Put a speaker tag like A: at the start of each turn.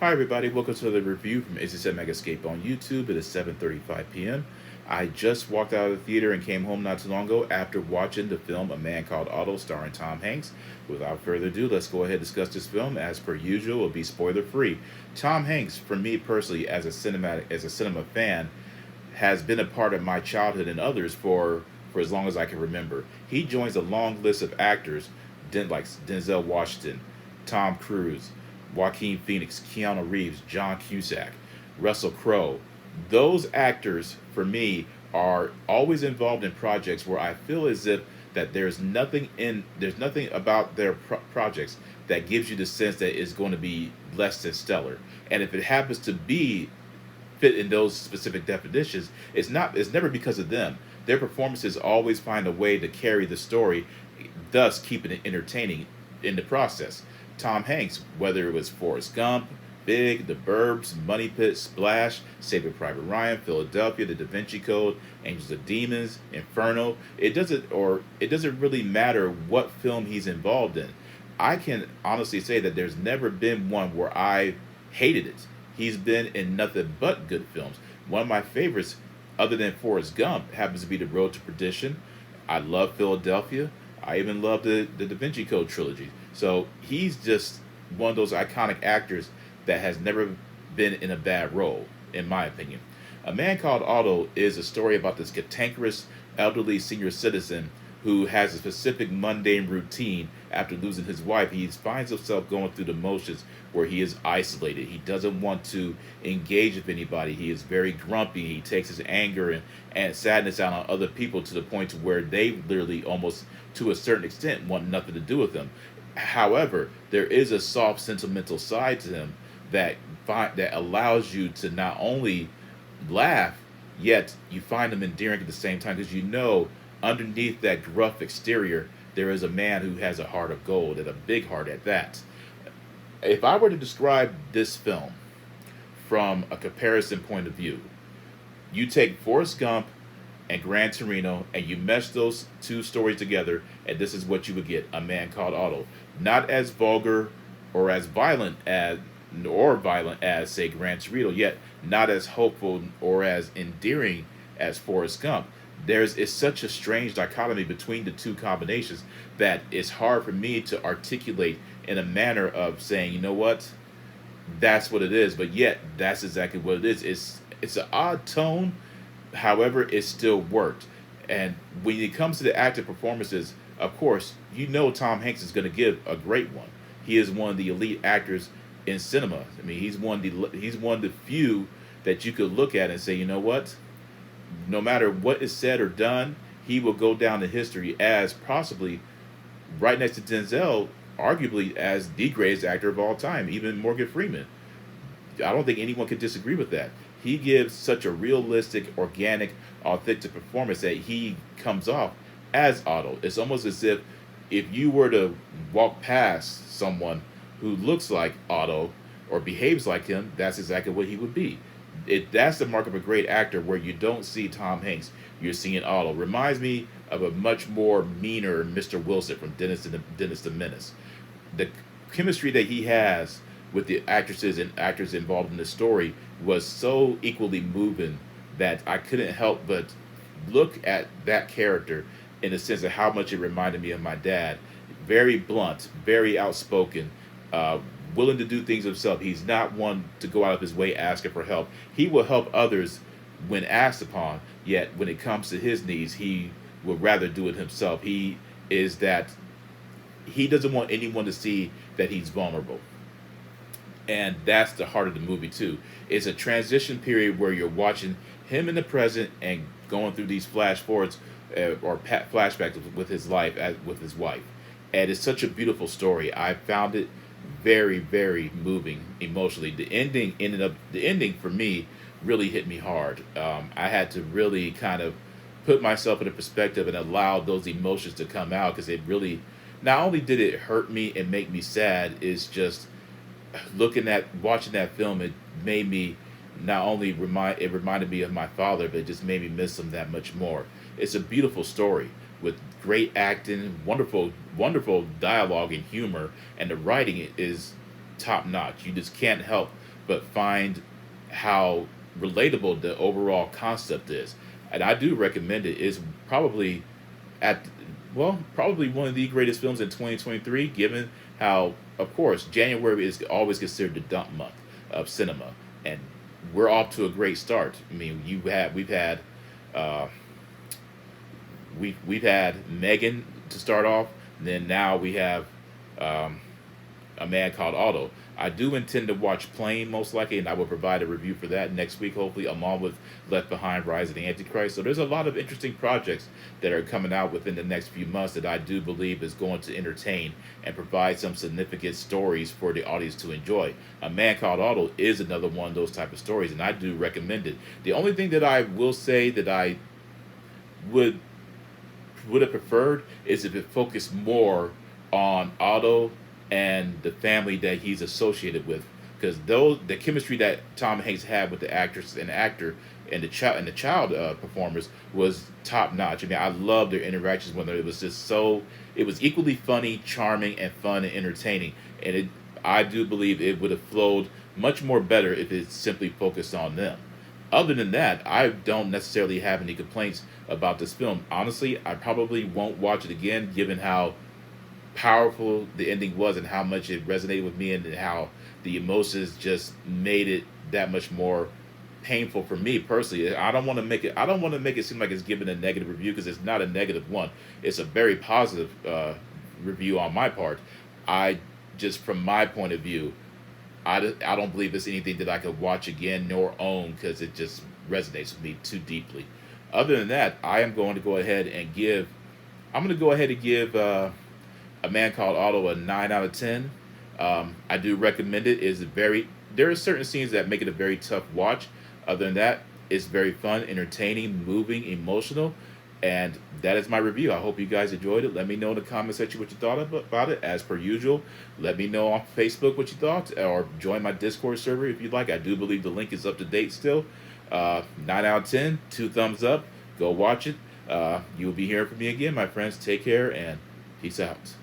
A: Hi everybody, welcome to the review from ACM Mega Escape on YouTube. It is 7:35 p.m. I just walked out of the theater and came home not too long ago after watching the film A Man Called Otto starring Tom Hanks. Without further ado, let's go ahead and discuss this film. As per usual, it'll be spoiler free. Tom Hanks, for me personally, as a cinema fan, has been a part of my childhood and others for as long as I can remember. He joins a long list of actors, like Denzel Washington, Tom Cruise, Joaquin Phoenix, Keanu Reeves, John Cusack, Russell Crowe. Those actors, for me, are always involved in projects where I feel as if that there's nothing about their projects that gives you the sense that it's going to be less than stellar. And if it happens to be fit in those specific definitions, it's never because of them. Their performances always find a way to carry the story, thus keeping it entertaining in the process. Tom Hanks, whether it was Forrest Gump, Big, The Burbs, Money Pit, Splash, Saving Private Ryan, Philadelphia, The Da Vinci Code, Angels and Demons, Inferno, it doesn't really matter what film he's involved in. I can honestly say that there's never been one where I hated it. He's been in nothing but good films. One of my favorites, other than Forrest Gump, happens to be The Road to Perdition. I love Philadelphia. I even love the Da Vinci Code trilogy. So he's just one of those iconic actors that has never been in a bad role, in my opinion. A Man Called Otto is a story about this cantankerous elderly senior citizen who has a specific mundane routine after losing his wife. He finds himself going through the motions where he is isolated. He doesn't want to engage with anybody. He is very grumpy. He takes his anger and sadness out on other people to the point to where they literally almost to a certain extent want nothing to do with him. However, there is a soft sentimental side to him that allows you to not only laugh, yet you find him endearing at the same time because you know underneath that gruff exterior there is a man who has a heart of gold and a big heart at that. If I were to describe this film from a comparison point of view, you take Forrest Gump and Gran Torino and you mesh those two stories together, and this is what you would get: A Man Called Otto. Not as vulgar or as violent as say Gran Torino, yet not as hopeful or as endearing as Forrest Gump. It's such a strange dichotomy between the two combinations that it's hard for me to articulate in a manner of saying, you know what, that's what it is, but yet that's exactly what it is. It's an odd tone, however, it still worked. And when it comes to the active performances, of course, you know Tom Hanks is going to give a great one. He is one of the elite actors in cinema. I mean, he's one of the few that you could look at and say, you know what, no matter what is said or done, he will go down in history as possibly right next to Denzel, arguably as the greatest actor of all time, even Morgan Freeman. I don't think anyone could disagree with that. He gives such a realistic, organic, authentic performance that he comes off as Otto. It's almost as if you were to walk past someone who looks like Otto or behaves like him, that's exactly what he would be. That's the mark of a great actor, where you don't see Tom Hanks, you're seeing Otto. Reminds me of a much more meaner Mr. Wilson from Dennis the Menace. The chemistry that he has with the actresses and actors involved in the story was so equally moving that I couldn't help but look at that character in the sense of how much it reminded me of my dad. Very blunt, very outspoken, willing to do things himself. He's not one to go out of his way asking for help. He will help others when asked upon, yet when it comes to his needs, he would rather do it himself. He doesn't want anyone to see that he's vulnerable. And that's the heart of the movie too. It's a transition period where you're watching him in the present and going through these flash forwards flashbacks with his life with his wife, and it's such a beautiful story. I found it very, very moving emotionally. The ending for me really hit me hard. I had to really kind of put myself in a perspective and allow those emotions to come out, because it really, not only did it hurt me and make me sad, it's just watching that film, it made me not only it reminded me of my father, but it just made me miss him that much more. It's a beautiful story with great acting, wonderful dialogue and humor, and the writing is top notch. You just can't help but find how relatable the overall concept is. And I do recommend it. It's probably at probably one of the greatest films in 2023, given how, of course, January is always considered the dump month of cinema, and we're off to a great start. I mean, uh, we've had Megan to start off, and then now we have um, a man called Otto. I do intend to watch Plane most likely, and I will provide a review for that next week, hopefully, along with Left Behind, Rise of the Antichrist. So there's a lot of interesting projects that are coming out within the next few months that I do believe is going to entertain and provide some significant stories for the audience to enjoy. A Man Called Otto is another one of those type of stories, and I do recommend it. The only thing that I will say that I would would have preferred is if it focused more on Otto and the family that he's associated with, because those the chemistry that Tom Hanks had with the actress and actor and the child performers was top notch. I mean, I loved their interactions when it was just so it was equally funny, charming, and fun and entertaining. And I do believe it would have flowed much more better if it simply focused on them. Other than that, I don't necessarily have any complaints about this film. Honestly, I probably won't watch it again, given how powerful the ending was and how much it resonated with me, and how the emotions just made it that much more painful for me personally. I don't want to make it seem like it's given a negative review, because it's not a negative one. It's a very positive review on my part. I just from my point of view, I don't believe it's anything that I could watch again nor own, because it just resonates with me too deeply. Other than that, I'm going to go ahead and give A Man Called Otto a 9 out of 10. I do recommend it. There are certain scenes that make it a very tough watch. Other than that, it's very fun, entertaining, moving, emotional, and that is my review. I hope you guys enjoyed it. Let me know in the comment section what you thought about it. As per usual, let me know on Facebook what you thought, or join my Discord server if you'd like. I do believe the link is up to date still. 9 out of 10, 2 thumbs up. Go watch it. You'll be hearing from me again, my friends. Take care and peace out.